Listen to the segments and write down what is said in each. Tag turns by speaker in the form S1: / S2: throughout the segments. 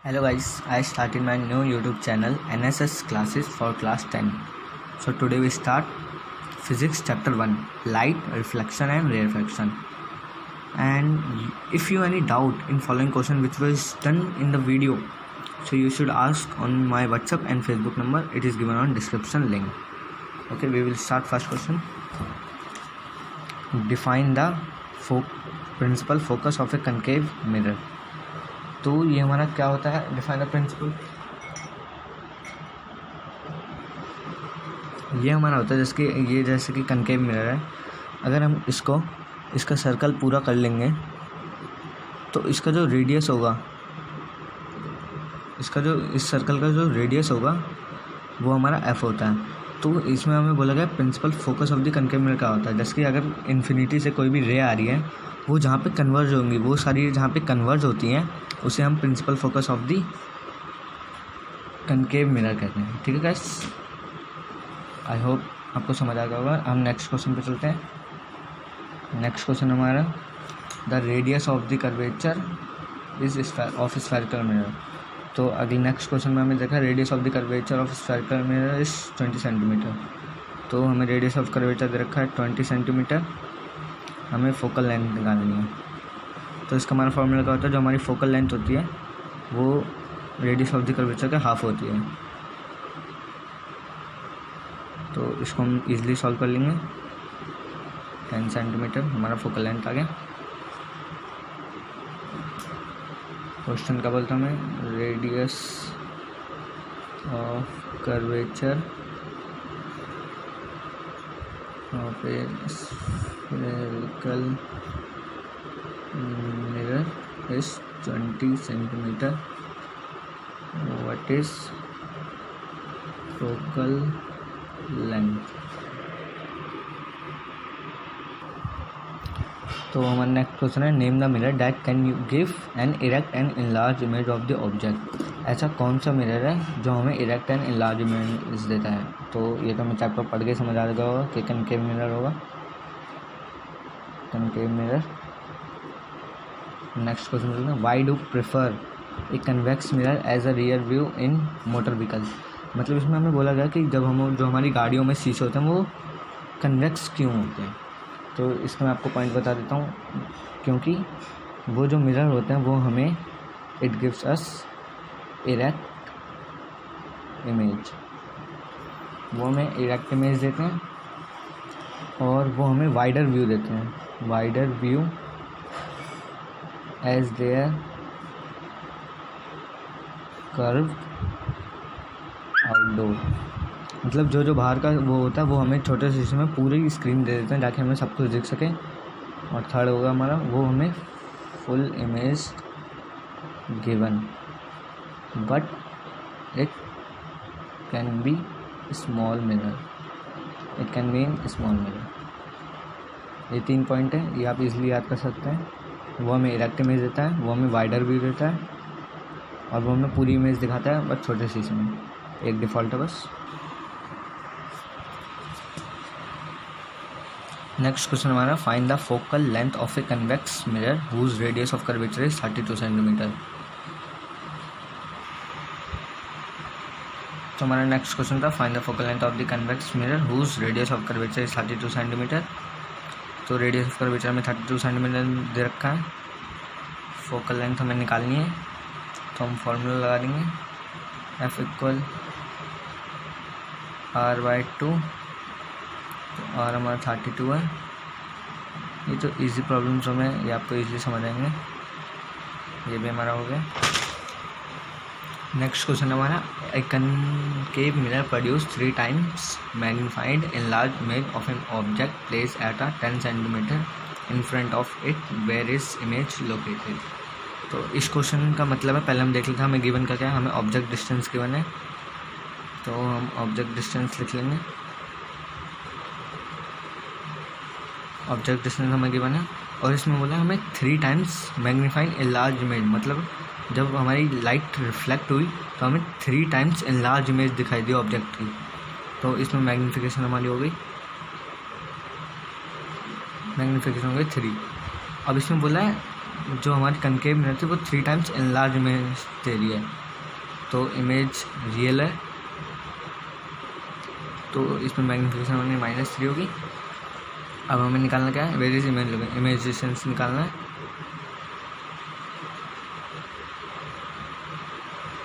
S1: Hello guys, I started my new YouTube channel NSS classes for class 10. So today we start physics chapter 1, light, reflection and rarefaction. And if you any doubt in following question which was done in the video, so you should ask on my WhatsApp and Facebook number. It is given on description link. Okay, we will start first question. Define the principal focus of a concave mirror. तो ये हमारा क्या होता है, define the principal. ये हमारा होता है जैसे कि कनकेव मिरर है. अगर हम इसका सर्कल पूरा कर लेंगे तो इसका जो रेडियस होगा, इस सर्कल का जो रेडियस होगा वो हमारा एफ होता है. तो इसमें हमें बोला गया principal focus of the concave mirror क्या होता है. जैसे कि अगर इन्फिनिटी से कोई भी रे आ रही है, वो जहाँ पे कन्वर्ज होंगी, वो सारी जहाँ पे कन्वर्ज होती हैं उसे हम principal focus of the concave mirror कहते हैं. ठीक है गाइस, आई होप आपको समझ आ गया होगा. हम नेक्स्ट क्वेश्चन पे चलते हैं. नेक्स्ट क्वेश्चन हमारा the radius of the curvature is of spherical mirror. तो अगले नेक्स्ट क्वेश्चन में हमें देखा radius of the curvature of spherical mirror is 20 centimetre. तो हमें रेडियस ऑफ कर्वेचर दे रखा है 20 सेंटीमीटर. हमें फोकल लेंथ निकालनी है. तो इसका हमारा फॉर्मूला क्या होता है, जो हमारी फोकल लेंथ होती है वो रेडियस ऑफ द कर्वेचर का हाफ होती है. तो इसको हम इजीली सॉल्व कर लेंगे. 10 सेंटीमीटर हमारा फोकल लेंथ आ गया. क्वेश्चन क्या बोलता हमें, radius of curvature of A spherical mirror is 20 centimeter. What is focal length? तो हमारा नेक्स्ट क्वेश्चन है name the mirror that can you give an erect and enlarge image of the object. ऐसा कौन सा mirror है जो हमें erect and enlarge image देता है. तो ये तो हमें चैप्टर पढ़ के समझ आ गया होगा कि कनकेव मिरर होगा, कनकेव मिरर. नेक्स्ट क्वेश्चन है why do prefer a convex mirror as a rear view in motor vehicle. मतलब इसमें हमें बोला गया कि जब जो हमारी गाड़ियों में शीशे होते हैं वो कन्वेक्स क्यों होते हैं. तो इसका मैं आपको पॉइंट बता देता हूँ. क्योंकि वो जो मिरर होते हैं वो हमें it gives us erect image, वो हमें इरेक्ट इमेज देते हैं और वो हमें वाइडर व्यू देते हैं, wider view as their curved outdoor. मतलब जो बाहर का वो होता है वो हमें छोटे शीशे में पूरी स्क्रीन दे देते हैं ताकि हमें सब कुछ दिख सके. और थर्ड होगा हमारा वो हमें full image given but it can be small mirror, it can be in small mirror. ये 3 पॉइंट है, ये आप इजीली याद कर सकते हैं. वो हमें इरेक्ट इमेज देता है, वो हमें वाइडर व्यू देता है और वो हमें पूरी इमेज दिखाता है बस छोटे शीशे में. एक डिफ़ॉल्ट है बस. नेक्स्ट क्वेश्चन हमारा find the focal length of a convex mirror whose radius of curvature is 32 centimetre. तो हमारा नेक्स्ट क्वेश्चन था find the focal length of the convex mirror whose radius of curvature is 32 centimetre. तो radius of curvature में 32 centimetre दे रखा है. Focal length हमें निकालनी है तो हम फॉर्मूला लगा देंगे F इक्वल R/2. तो R हमारा 32 है. ये तो इजी प्रॉब्लम्स हमें ये आपको इजीली समझ आएंगे. ये भी हमारा हो गया. नेक्स्ट क्वेश्चन हमारा a concave mirror produce 3 times magnified enlarged image of an object place at a 10 centimetre in front of it where is image located. तो इस क्वेश्चन का मतलब है, पहले हम देख लेते हैं हमें गिवन का क्या है. हमें ऑब्जेक्ट डिस्टेंस गिवन है तो हम ऑब्जेक्ट डिस्टेंस लिख लेंगे. ऑब्जेक्ट डिस्टेंस हमें गिवन है और इसमें बोला हमें 3 times मैग्नीफाइड enlarged इमेज, मतलब जब हमारी लाइट रिफ्लेक्ट हुई तो हमें 3 times enlarged इमेज दिखाई दी ऑब्जेक्ट की. तो इसमें मैग्नीफिकेशन हमारी हो गई, मैग्नीफिकेशन हो गई 3. अब इसमें बोला है जो हमारी कनकेव मिरर थी वो 3 टाइम्स एनलार्ज इमेज दे रही है, तो इमेज रियल है, तो इसमें मैग्नीफिकेशन हमारी -3 होगी। अब हमें निकालना क्या है, वेरियस इमेज डिस्टेंस निकालना है।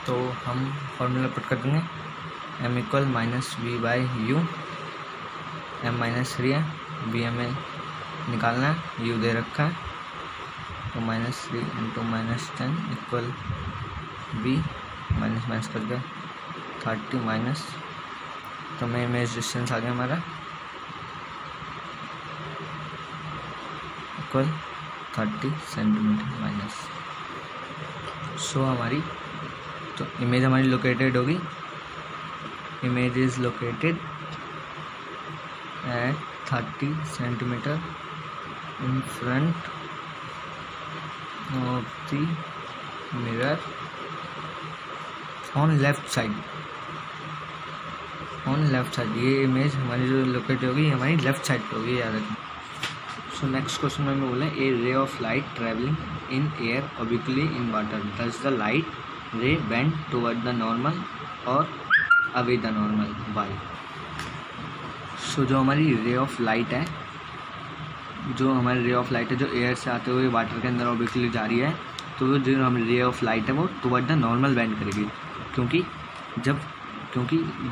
S1: तो हम फॉर्मूला पुट कर देंगे, m इक्वल -v/u, m -3 है, v हमें निकालना है, u दे रखा है, तो -3 × -10 इक्वल v माइनस करके 30 माइनस, तो हमें इमेज डिस्टेंस आ गया हमारा इक्वल 30 सेंटीमीटर माइनस। सो हमारी तो इमेज हमारी लोकेटेड होगी, image is located at 30 centimetre in front of the mirror on left side. ये इमेज हमारी जो लोकेट होगी हमारी लेफ्ट साइड पे होगी, याद रखें। सो नेक्स्ट क्वेश्चन में बोला a ray of light travelling in air obliquely in water, does the light ray bend toward the normal और away the normal, why. So जो हमारी रे ऑफ लाइट है, जो एयर से आते हुए वाटर के अंदर ऑब्लिकली जा रही है, तो वो जो हमारी रे ऑफ लाइट है वो टुवर्ड द नॉर्मल बेंड करेगी, क्योंकि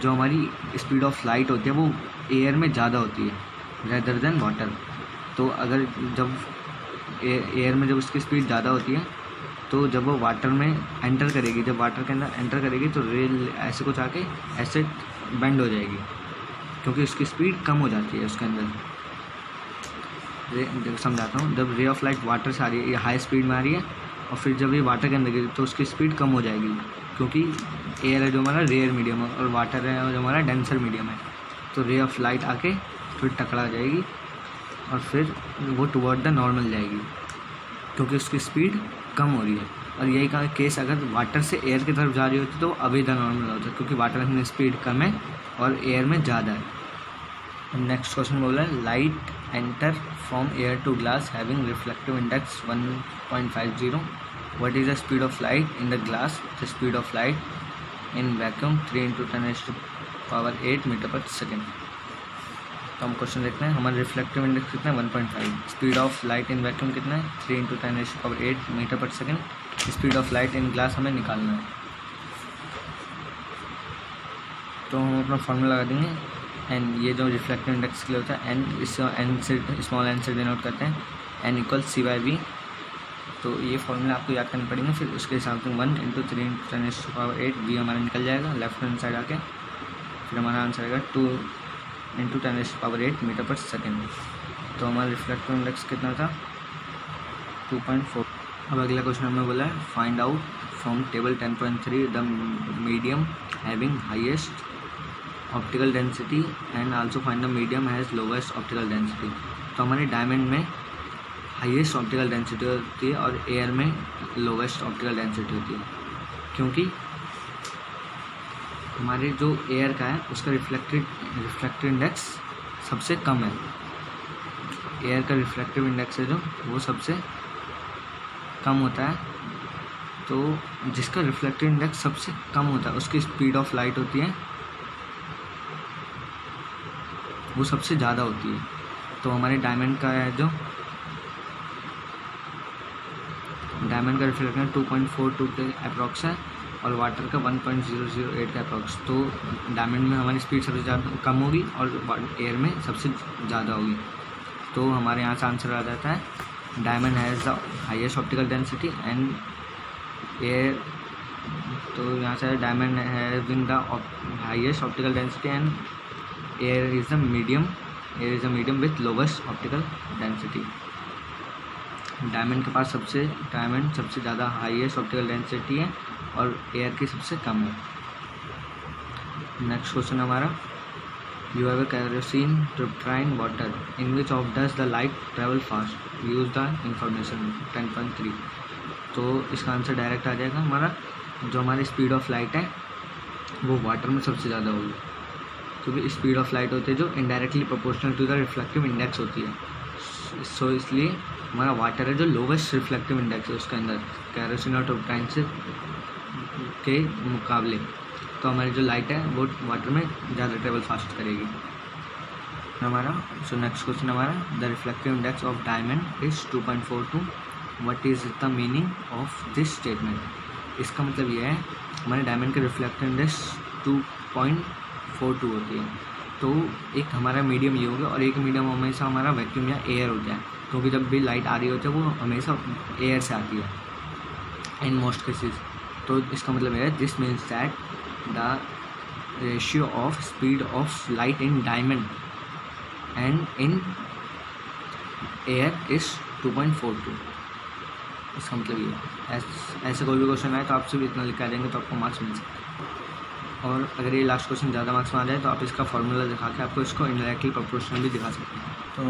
S1: जो हमारी स्पीड ऑफ लाइट होती है वो एयर में ज़्यादा होती है रेदर देन वाटर। तो अगर जब एयर में जब उसकी स्पीड ज़्यादा होती है, तो जब वो वाटर में एंटर करेगी, जब वाटर के अंदर एंटर करेगी तो रेल ऐसे कुछ आके ऐसे बेंड हो जाएगी, क्योंकि उसकी स्पीड कम हो जाती है उसके अंदर। समझाता हूँ, जब रे ऑफ लाइट वाटर से आ रही है, ये हाई स्पीड में आ रही है, और फिर जब ये वाटर के अंदर गिरी तो उसकी स्पीड कम हो जाएगी, क्योंकि एयर है जो हमारा रेयर मीडियम है और वाटर है जो हमारा डेंसर मीडियम है। तो रे ऑफ लाइट आके फिर टकरा जाएगी और फिर वो टुवर्ड द नॉर्मल जाएगी, क्योंकि उसकी स्पीड कम हो रही है। और यही का केस अगर वाटर से एयर की तरफ जा रही होती तो अवे द नॉर्मल होता है, क्योंकि वाटर में स्पीड कम है और एयर में ज़्यादा है। नेक्स्ट क्वेश्चन बोला है light enter from air to glass having reflective index 1.50, what is the speed of light in the glass? The speed of light in vacuum 3 × 10⁸ metre पर सेकेंड। तो हम क्वेश्चन देखते हैं, हमारा रिफ्लेक्टिव इंडेक्स कितना है 1.5, speed of light in vacuum कितना है 3 × 10⁸ मीटर पर second, speed of light in glass हमें निकालना है। तो हम अपना फॉर्मूला लगा देंगे एन, ये जो रिफ्लेक्टिव इंडेक्स के लिए होता है एन, इससे एन से स्मॉल एन से डिनोट करते हैं, एन इक्वल C/V। तो ये फॉर्मूला आपको याद करना पड़ेगा, फिर उसके हिसाब से 1 × 3 × 10⁸ वी हमारा निकल जाएगा लेफ्ट हैंड साइड आके, फिर हमारा आंसर आएगा 2 × 10⁸ मीटर पर सेकेंड। तो हमारा रिफ्लेक्टिव इंडेक्स कितना था 2.4। अब अगला क्वेश्चन हमें बोला है find out from table 10.3 the medium having highest optical density and also find the medium has lowest optical density. तो हमारे डायमंड में हाईएस्ट ऑप्टिकल डेंसिटी होती है और एयर में लोवेस्ट ऑप्टिकल डेंसिटी होती है, क्योंकि हमारे जो एयर का है उसका रिफ्लेक्टिव इंडेक्स सबसे कम है। एयर का रिफ्लेक्टिव इंडेक्स है जो वो सबसे कम होता है, तो जिसका रिफ्लेक्टिव इंडेक्स सबसे कम होता है उसकी स्पीड ऑफ लाइट होती है वो सबसे ज़्यादा होती है। तो हमारे डायमंड का है जो डायमंड का रिफ्लेक्टिव 2.42 के अप्रॉक्स है और वाटर का 1.008 का अप्रॉक्स। तो डायमंड में हमारी स्पीड सबसे ज़्यादा कम होगी और एयर में सबसे ज़्यादा होगी। तो हमारे यहाँ से आंसर आ जाता है diamond has the highest optical density and air. तो यहाँ से diamond having the highest optical density and air is the medium with lowest optical density. Diamond के पास सबसे ज़्यादा हाईएस्ट ऑप्टिकल डेंसिटी है और एयर की सबसे कम है। नेक्स्ट क्वेश्चन हमारा you have a kerosene turpentine water in which of does the light travel fast, use the information 10.3। तो इसका आंसर डायरेक्ट आ जाएगा हमारा जो हमारी स्पीड ऑफ लाइट है वो वाटर में सबसे ज़्यादा होगी, क्योंकि स्पीड ऑफ लाइट होती है जो indirectly proportional to the reflective index होती है। सो इसलिए हमारा वाटर है जो लोवेस्ट रिफ्लेक्टिव इंडेक्स है उसके अंदर केरोसिन और टर्पटाइन से के मुकाबले, तो हमारी जो लाइट है वो वाटर में ज़्यादा ट्रेवल फास्ट करेगी हमारा। सो नेक्स्ट क्वेश्चन हमारा, the reflective index of diamond is 2.42, what is the meaning of this statement. इसका मतलब ये है हमारे डायमंड के रिफ्लेक्टिव इंडेक्स 2.42 होती है। तो एक हमारा मीडियम ये हो गया और एक मीडियम हमेशा हमारा वैक्यूम या एयर होता है, क्योंकि जब भी लाइट आ रही होती है वो हमेशा एयर से आती है इन मोस्ट केसेस। तो इसका मतलब है this means that the ratio of speed of light in diamond and in air is 2.42। इसका मतलब ये ऐसे कोई भी क्वेश्चन आए तो आपसे भी इतना लिख के आ जाएंगे तो आपको मार्क्स मिल सकते हैं। और अगर ये लास्ट क्वेश्चन ज़्यादा मार्क्स में आ जाए तो आप इसका फॉर्मूला दिखा के आपको इसको इनडायरेक्टली प्रोपोर्शनल भी दिखा सकते हैं। तो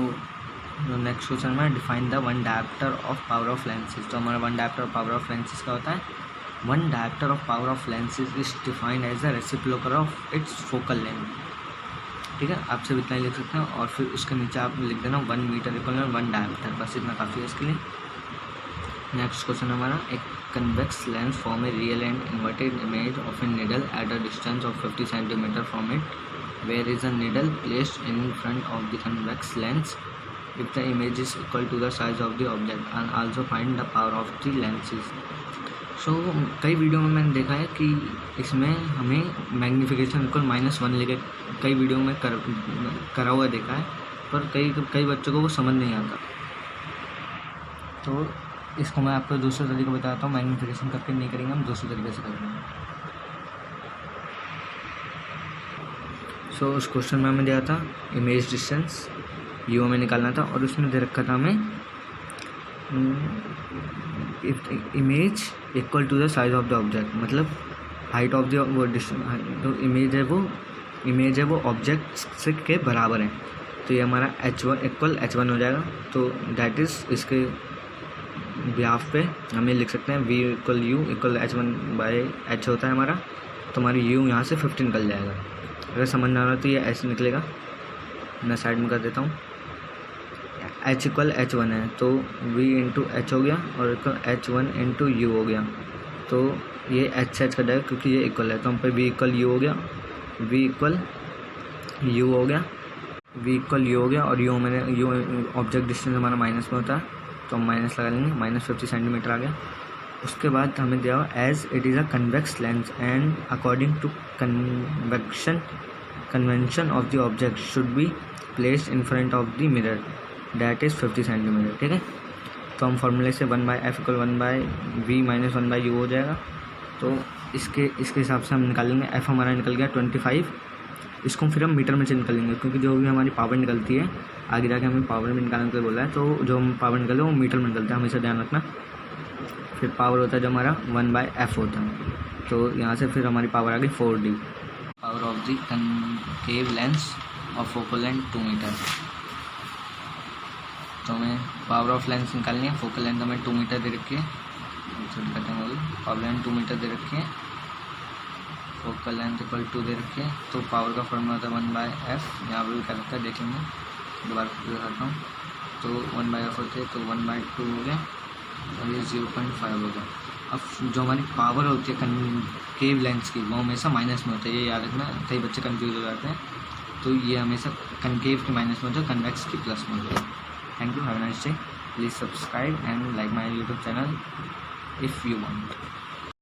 S1: नेक्स्ट क्वेश्चन में define the one dioptre of power of lenses. तो हमारा one dioptre of power of lenses का होता है, one dioptre of power of lenses is defined as the reciprocal of its focal length. ठीक है, आप सब इतना ही लिख सकते हैं और फिर उसके नीचे आप लिख देना 1 मीटर इक्वल वन डायप्टर, बस इतना काफ़ी है इसके लिए। नेक्स्ट क्वेश्चन हमारा, एक convex lens form a real and inverted image of a needle at a distance of 50 centimetre from it, where is a needle placed in front of the convex lens if the image is equal to the size of the object and also find the power of the lenses। सो कई video में मैंने देखा है कि इसमें हमें magnification equal -1 लेके कई वीडियो में करा हुआ देखा है, पर कई बच्चों को वो समझ नहीं आता। तो इसको मैं आपको दूसरे तरीके बताता हूँ, मैग्नीफिकेशन करके नहीं करेंगे, हम दूसरे तरीके से करेंगे। सो उस क्वेश्चन में हमें दिया था इमेज डिस्टेंस यू में निकालना था और उसमें दे रखा था हमें image equal to the size of the object, मतलब हाइट ऑफ द वो डिस्टेंस जो इमेज है वो ऑब्जेक्ट से के बराबर है। तो ये हमारा h1 इक्वल h1 हो जाएगा। तो दैट इज़ इसके बिहाफ पे हमें लिख सकते हैं v equal you equal h1/h होता है हमारा। तो हमारी u यहाँ से 50 निकल जाएगा। अगर समझना रहा तो ये ऐसे निकलेगा, मैं साइड में कर देता हूँ। h इक्वल h1 है तो v इंटू एच हो गया और इक्वल h1 इंटू यू हो गया। तो ये h कट जाएगा क्योंकि ये इक्वल है, तो हम पे v इक्वल यू हो गया, v इक्वल यू हो गया, v इक्वल यू हो गया और यू मैंने यू ऑब्जेक्ट डिस्टेंस हमारा माइनस में होता है तो हम माइनस लगा लेंगे, -50 सेंटीमीटर आ गया। उसके बाद हमें दिया हुआ as it is a convex lens and according to convention of the object should be placed in front of the mirror that is 50 centimetre. ठीक है, तो हम फार्मूले से 1/f equal 1/v minus 1/u हो जाएगा। तो इसके हिसाब से हम निकालेंगे। f हमारा निकल गया 25, इसको फिर हम मीटर में से निकालेंगे क्योंकि जो भी हमारी पावर निकलती है आगे जाके हमें पावर में निकालने के लिए बोला है, तो जो हम पावर निकलते हैं वो मीटर में निकलता है, हमेशा ध्यान रखना। फिर पावर होता है जो हमारा 1/f होता है, तो यहाँ से फिर हमारी पावर आ गई 4d, power of the concave lens of focal length 2 metre. तो हमें पावर ऑफ लेंस निकालनी है। फोकल लेंथ हमें 2 मीटर दे रखी है, पावर लेंथ 2 मीटर दे रखी है, फोकल लेंथ इक्वल 2 दे रखी है। तो पावर का फॉर्मूला होता है 1/f, यहाँ पर भी कर रखा है, देख लेंगे, दोबारा दिखाता हूँ। तो 1/f होते हैं तो 1/2 हो गया और ये 0.5 हो गया। अब जो हमारी पावर होती है कनकेव लेंस की वो हमेशा माइनस में होता है, ये याद रखना, कई बच्चे कंफ्यूज हो जाते हैं। तो ये हमेशा कनकेव की माइनस में होता है, कन्वेक्स की प्लस में होता है। Thank you, have a nice day. Please subscribe and like my YouTube channel if you want.